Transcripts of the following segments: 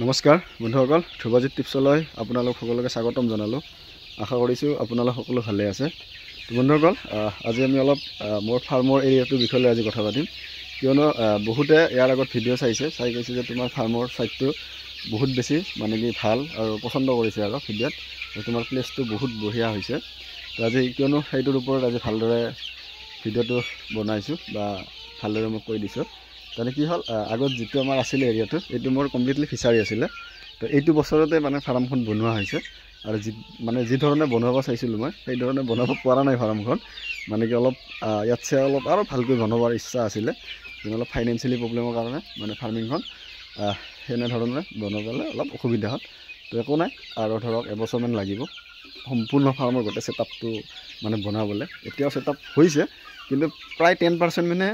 নমস্কাৰ বন্ধুসকল, ধ্ৰুৱজিৎ টিপছলৈ আপোনালোক সকলোকে স্বাগতম জনালোঁ। আশা কৰিছোঁ আপোনালোক সকলো ভালে আছে। বন্ধুসকল, আজি আমি অলপ মোৰ ফাৰ্মৰ এৰিয়াটোৰ বিষয়ে আজি কথা পাতিম। কিয়নো বহুতে ইয়াৰ আগত ভিডিঅ' চাই কৈছে যে তোমাৰ ফাৰ্মৰ ছাইটটো বহুত বেছি মানে কি ভাল আৰু পচন্দ কৰিছে আৰু ভিডিঅ'ত তোমাৰ প্লেচটো বহুত বঢ়িয়া হৈছে। তো আজি কিয়নো সেইটোৰ ওপৰত আজি ভালদৰে ভিডিঅ'টো বনাইছোঁ বা ভালদৰে মই কৈ দিছোঁ। মানে কি হ'ল, আগত যিটো আমাৰ আছিলে এৰিয়াটো, এইটো মোৰ কমপ্লিটলি ফিচাৰী আছিলে। তো এইটো বছৰতে মানে ফাৰ্মখন বনোৱা হৈছে আৰু যি ধৰণে বনাব চাইছিলোঁ মই সেই ধৰণে বনাব পৰা নাই ফাৰ্মখন। মানে কি অলপ ইয়াতছে অলপ আৰু ভালকৈ বনাবৰ ইচ্ছা আছিলে, কিন্তু অলপ ফাইনেন্সিয়েলি প্ৰব্লেমৰ কাৰণে মানে ফাৰ্মিংখন সেনেধৰণে বনাবলৈ অলপ অসুবিধা হ'ল। তো একো নাই, আৰু ধৰক এবছৰমান লাগিব সম্পূৰ্ণ ফাৰ্মৰ গোটেই ছেটআপটো মানে বনাবলৈ। এতিয়াও ছেটআপ হৈছে, কিন্তু প্ৰায় 10% মানে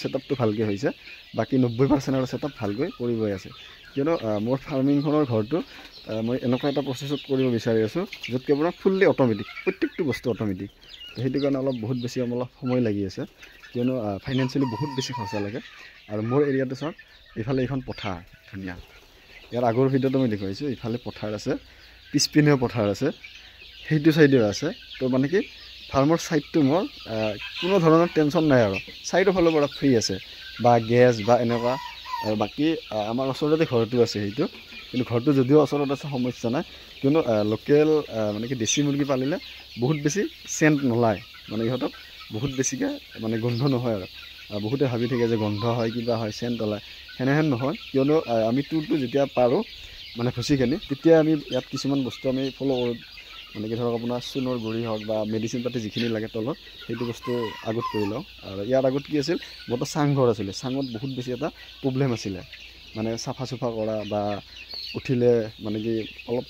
ছেটআপটো ভালকৈ হৈছে, বাকী 90% আৰু ছেটআপ ভালকৈ কৰিবই আছে। কিয়নো মোৰ ফাৰ্মিংখনৰ ঘৰটো মই এনেকুৱা এটা প্ৰচেছত কৰিব বিচাৰি আছোঁ য'ত কেৱল ফুল্লি অট'মেটিক, প্ৰত্যেকটো বস্তু অট'মেটিক। তো সেইটো কাৰণে বহুত বেছি অলপ সময় লাগি আছে, কিয়নো ফাইনেন্সিয়েলি বহুত বেছি খৰচা লাগে। আৰু মোৰ এৰিয়াটো চাওক, এইফালে এইখন পথাৰ ধুনীয়া, ইয়াৰ আগৰ ভিডিঅ'টো মই দেখুৱাইছোঁ। ইফালে পথাৰ আছে, পিছপিনেও পথাৰ আছে, সেইটো ছাইডেও আছে। তো মানে কি ফাৰ্মৰ ছাইডটো মোৰ কোনো ধৰণৰ টেনশ্যন নাই আৰু ছাইডৰ ফালৰ পৰা ফ্ৰী আছে, বা গেছ বা এনেকুৱা। আৰু বাকী আমাৰ ওচৰতে ঘৰটো আছে সেইটো, কিন্তু ঘৰটো যদিও ওচৰত আছে সমস্যা নাই, কিয়নো লোকেল মানে কি দেশী মুৰ্গী পালিলে বহুত বেছি চেণ্ট নোলায়, মানে ইহঁতক বহুত বেছিকৈ মানে গোন্ধ নহয়। আৰু বহুতে ভাবি থাকে যে গোন্ধ হয়, কিবা হয়, চেণ্ট ওলায়, সেনেহেন নহয়। কিয়নো আমি টুৰটো যেতিয়া পাৰোঁ মানে ভুচিখিনি, তেতিয়া আমি ইয়াত কিছুমান বস্তু আমি ফ'ল' কৰোঁ। মানে কি ধৰক আপোনাৰ চূণৰ গুড়ি হওক বা মেডিচিন পাতি যিখিনি লাগে তলত, সেইটো বস্তু আগত কৰি লওঁ। আৰু ইয়াৰ আগত কি আছিল, মোৰতো চাংঘৰ আছিলে। চাঙত বহুত বেছি এটা প্ৰব্লেম আছিলে, মানে চাফা চুফা কৰা বা উঠিলে মানে কি অলপ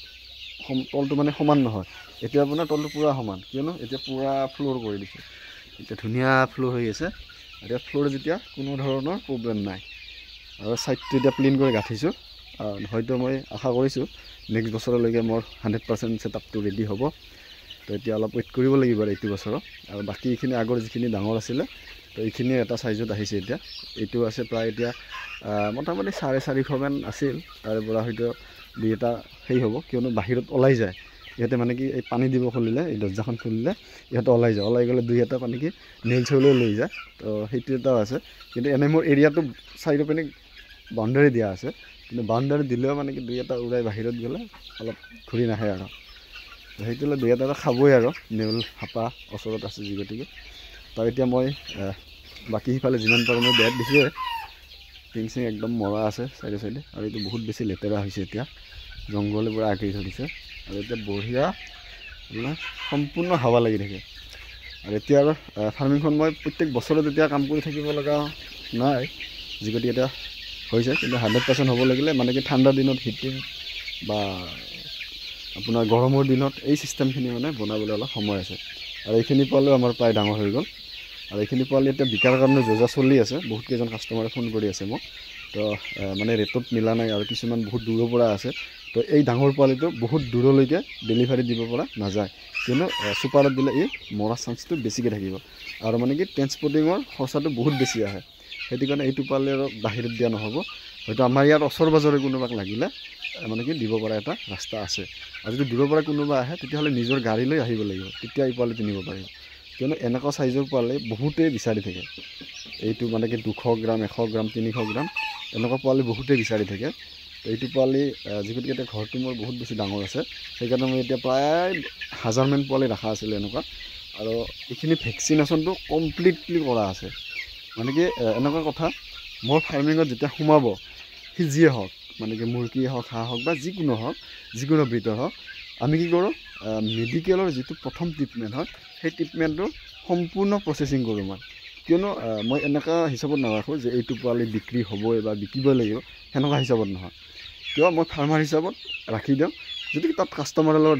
তলটো মানে সমান নহয়। এতিয়া আপোনাৰ তলটো পূৰা সমান, কিয়নো এতিয়া পূৰা ফ্ল'ৰ কৰি দিছোঁ, এতিয়া ধুনীয়া ফ্ল'ৰ হৈ আছে। এতিয়া ফ্ল'ৰ যেতিয়া কোনো ধৰণৰ প্ৰব্লেম নাই, আৰু ছাইডটো এতিয়া প্লেইন কৰি গাঁঠিছোঁ। হয়তো মই আশা কৰিছোঁ নেক্সট বছৰলৈকে মোৰ 100% ছেটআপটো ৰেডি হ'ব। তো এতিয়া অলপ ৱেইট কৰিব লাগিব আৰু এইটো বছৰত। আৰু বাকী এইখিনি আগৰ যিখিনি ডাঙৰ আছিলে, তো এইখিনি এটা ছাইজত আহিছে এতিয়া। এইটো আছে প্ৰায় এতিয়া মোটামুটি 450মান আছিল, তাৰে পৰা হয়তো দুই এটা সেই হ'ব, কিয়নো বাহিৰত ওলাই যায় ইহঁতে। মানে কি এই পানী দিব খুলিলে, এই দৰ্জাখন খুলিলে ইহঁতে ওলাই গ'লে দুই এটা মানে কি নেইল চেইলেও লৈ যায়। তো সেইটো এটাও আছে। কিন্তু এনেই মোৰ এৰিয়াটো চাইডৰ পিনে বাউণ্ডাৰী দিয়া আছে, কিন্তু বাউণ্ডাৰী দিলেও মানে কি দুই এটা উৰাই বাহিৰত গ'লে অলপ ঘূৰি নাহে আৰু। সেইটো দুই এটা খাবই আৰু, নেউল হাপা ওচৰত আছে যি গতিকে। তো এতিয়া মই বাকী সিফালে যিমান পাৰোঁ মই বেৰত দিছোঁৱে, টিং চিং একদম মৰা আছে চাইডে চাইডে। আৰু এইটো বহুত বেছি লেতেৰা হৈছে, এতিয়া জংঘলে পূৰা আঁকি ধৰিছে। আৰু এতিয়া বঢ়িয়া আপোনাৰ সম্পূৰ্ণ হাৱা লাগি থাকে। আৰু এতিয়া আৰু ফাৰ্মিংখন মই প্ৰত্যেক বছৰত এতিয়া কাম কৰি থাকিব লগা নাই, যি গতিকে এতিয়া হৈছে। কিন্তু 100% হ'ব লাগিলে মানে কি ঠাণ্ডাৰ দিনত হিটিং বা আপোনাৰ গৰমৰ দিনত এই চিষ্টেমখিনি মানে বনাবলৈ অলপ সময় আছে। আৰু এইখিনি পোৱালিও আমাৰ প্ৰায় ডাঙৰ হৈ গ'ল। আৰু এইখিনি পোৱালি এতিয়া বিকাৰ কাৰণে যোজা চলি আছে। বহুত কেইজন কাষ্টমাৰে ফোন কৰি আছে মোক, তো মানে ৰেটত মিলা নাই, আৰু কিছুমান বহুত দূৰৰ পৰা আছে। তো এই ডাঙৰ পোৱালিটো বহুত দূৰলৈকে ডেলিভাৰী দিব পৰা নাযায়, কিয়নো ছুপাৰত দিলে এই মৰাৰ চান্সটো বেছিকৈ থাকিব। আৰু মানে কি ট্ৰেন্সপৰ্টিঙৰ খৰচাটো বহুত বেছি আহে। সেইটো কাৰণে এইটো পোৱালি আৰু বাহিৰত দিয়া নহ'ব। হয়তো আমাৰ ইয়াৰ ওচৰ পাজৰে কোনোবাক লাগিলে মানে কি দিব পৰা এটা ৰাস্তা আছে। আৰু যদি দূৰৰ পৰা কোনোবা আহে, তেতিয়াহ'লে নিজৰ গাড়ী লৈ আহিব লাগিব, তেতিয়া এই পোৱালিটো নিব পাৰিব। কিয়নো এনেকুৱা চাইজৰ পোৱালি বহুতেই বিচাৰি থাকে। এইটো মানে কি 200 গ্ৰাম, 100 গ্ৰাম, 300 গ্ৰাম এনেকুৱা পোৱালি বহুতেই বিচাৰি থাকে। তো এইটো পোৱালি যিহেতুকে এতিয়া ঘৰটো মোৰ বহুত বেছি ডাঙৰ আছে, সেইকাৰণে মই এতিয়া প্ৰায় 1000মান পোৱালি ৰখা আছিলে এনেকুৱা। আৰু এইখিনি ভেকচিনেশ্যনটো কমপ্লিটলি কৰা আছে। মানে কি এনেকুৱা কথা, মোৰ ফাৰ্মিঙত যেতিয়া সোমাব সি যিয়ে হওক, মানে কি মুৰ্গীয়ে হওক, হাঁহ হওক বা যিকোনো হওক, যিকোনো ব্ৰিডৰ হওক, আমি কি কৰোঁ, মেডিকেলৰ যিটো প্ৰথম ট্ৰিটমেণ্ট হয় সেই ট্ৰিটমেণ্টটো সম্পূৰ্ণ প্ৰচেছিং কৰোঁ মই। কিয়নো মই এনেকুৱা হিচাপত নাৰাখোঁ যে এইটো পোৱালি বিক্ৰী হ'বই বা বিকিবই লাগিব, সেনেকুৱা হিচাপত নহয়। কিয়, মই ফাৰ্মাৰ হিচাপত ৰাখি দিওঁ। যদি তাত কাষ্টমাৰৰ লগত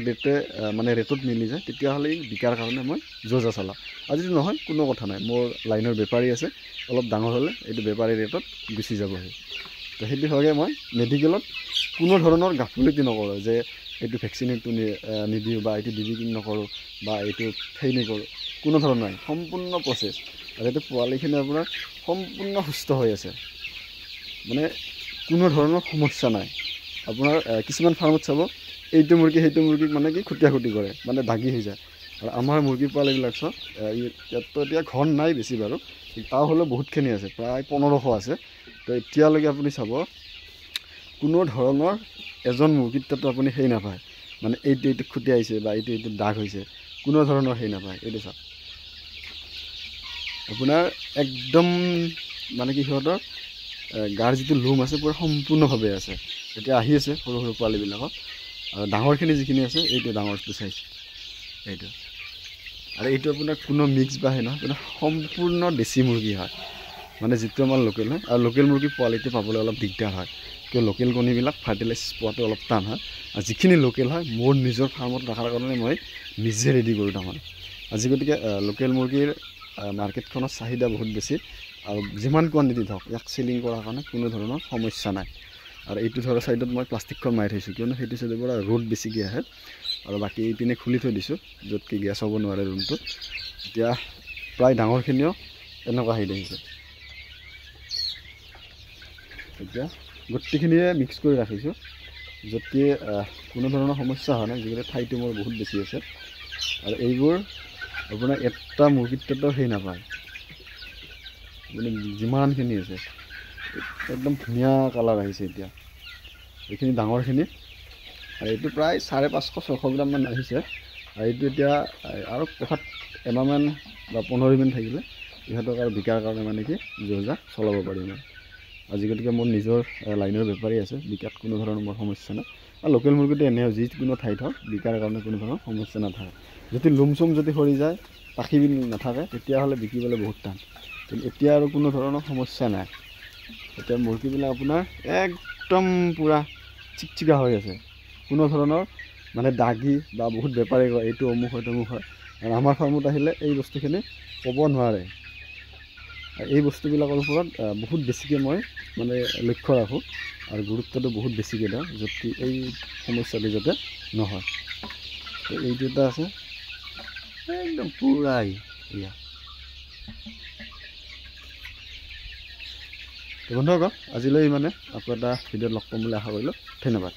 ৰেটত মিলি যায়, তেতিয়াহ'লে বিকাৰ কাৰণে মই যোজা চলাওঁ। আৰু যদি নহয়, কোনো কথা নাই, মোৰ লাইনৰ বেপাৰী আছে, অলপ ডাঙৰ হ'লে এইটো বেপাৰী ৰেটত গুচি যাবহি। তো সেইটো হয়গৈ, মই মেডিকেলত কোনো ধৰণৰ গাফিলতি নকৰোঁ যে এইটো ভেকচিনটো নিদিওঁ বা এইটো ডিডিটিং নকৰোঁ বা এইটো সেই নকৰোঁ, কোনো ধৰণৰ নাই, সম্পূৰ্ণ প্ৰচেছ। আৰু এইটো পোৱালিখিনি আপোনাৰ সম্পূৰ্ণ সুস্থ হৈ আছে, মানে কোনো ধৰণৰ সমস্যা নাই। আপোনাৰ কিছুমান ফাৰ্মত চাব এইটো মুৰ্গী সেইটো মুৰ্গীক মানে কি খুটিয়া খুটি কৰে, মানে দাগী হৈ যায়। আৰু আমাৰ মুৰ্গী পোৱালিবিলাক চাওক, ইয়াততো এতিয়া ঘন নাই বেছি বাৰু, তাও হ'লেও বহুতখিনি আছে, প্ৰায় 1500 আছে। তো এতিয়ালৈকে আপুনি চাব কোনো ধৰণৰ এজন মুৰ্গীৰ তাতো আপুনি সেই নাপায়, মানে এইটো খুটিয়াইছে বা এইটো দাগ হৈছে, কোনো ধৰণৰ সেই নাপায়। এইটো চাওক আপোনাৰ একদম মানে কি সিহঁতৰ গাৰ যিটো লোম আছে পুৰা সম্পূৰ্ণভাৱে আছে। এতিয়া আহি আছে সৰু সৰু পোৱালিবিলাকক, আৰু ডাঙৰখিনি যিখিনি আছে এইটো ডাঙৰটো চাইজ এইটো। আৰু এইটো আপোনাৰ কোনো মিক্স বা সেই নহয়, কিন্তু সম্পূৰ্ণ দেশী মুৰ্গী হয়, মানে যিটো আমাৰ লোকেল হয়। আৰু লোকেল মুৰ্গীৰ পোৱালিটো পাবলৈ অলপ দিগদাৰ হয়, কিয় লোকেল কণীবিলাক ফাৰ্টিলাইজ পোৱাটো অলপ টান হয়। আৰু যিখিনি লোকেল হয় মোৰ নিজৰ ফাৰ্মত ৰখাৰ কাৰণে মই নিজে ৰেডি কৰোঁ তাৰমানে। আজি গতিকে লোকেল মুৰ্গীৰ মাৰ্কেটখনত চাহিদা বহুত বেছি, আৰু যিমান কোৱাণ্টিটি হওক ইয়াক চেলিং কৰাৰ কাৰণে কোনো ধৰণৰ সমস্যা নাই। আৰু এইটো ধৰক ছাইডত মই প্লাষ্টিকখন মাৰি থৈছোঁ, কিয়নো সেইটো ছাইডৰ পৰা ৰ'দ বেছিকৈ আহে, আৰু বাকী এইপিনে খুলি থৈ দিছোঁ য'তকৈ গেছ হ'ব নোৱাৰে ৰুমটো। এতিয়া প্ৰায় ডাঙৰখিনিও এনেকুৱা হেৰি দেখিছে। এতিয়া গোটেইখিনিয়ে মিক্স কৰি ৰাখিছোঁ, য'তকৈ কোনো ধৰণৰ সমস্যা হোৱা নাই, যিহেতু ঠাইটো মোৰ বহুত বেছি আছে। আৰু এইবোৰ আপোনাৰ এটা মুৰ্গীততো সেই নাপায়, মানে যিমানখিনি আছে একদম ধুনীয়া কালাৰ আহিছে। এতিয়া এইখিনি ডাঙৰখিনি, আৰু এইটো প্ৰায় 550-600 গ্ৰামমান আহিছে। আৰু এইটো এতিয়া আৰু পথাত এমাহমান বা 15 দিন থাকিলে ইহঁতক আৰু বিকাৰ কাৰণে মানে কি যোজা চলাব পাৰিম। আজি গতিকে মোৰ নিজৰ লাইনৰ বেপাৰী আছে, বিকাত কোনো ধৰণৰ মোৰ সমস্যা নাই। আৰু লোকেল মুৰ্গীটো এনেও যিকোনো ঠাইত হওক বিকাৰ কাৰণে কোনো ধৰণৰ সমস্যা নাথাকে। যদি লোম চুম যদি সৰি যায়, পাখি নাথাকে, তেতিয়াহ'লে বিকিবলৈ বহুত টান। কিন্তু এতিয়া আৰু কোনো ধৰণৰ সমস্যা নাই। এতিয়া মুৰ্গীবিলাক আপোনাৰ একদম পূৰা চিকচিকা হৈ আছে, কোনো ধৰণৰ মানে দাগী বা বহুত বেপাৰী কয় এইটো অমুক হয় তমুক হয়। আৰু আমাৰ ফাৰ্মত আহিলে এই বস্তুখিনি ক'ব নোৱাৰে। এই বস্তুবিলাকৰ ওপৰত বহুত বেছিকৈ মই মানে লক্ষ্য ৰাখোঁ, আৰু গুৰুত্বটো বহুত বেছিকৈ দিওঁ, য'ত এই সমস্যাটো যাতে নহয়। তো এইটো এটা আছে একদম পূৰা এয়া। বন্ধুসকল আজিলৈ মানে আকৌ এটা ভিডিঅ'ত লগ পাম বুলি আশা কৰিলোঁ। ধন্যবাদ।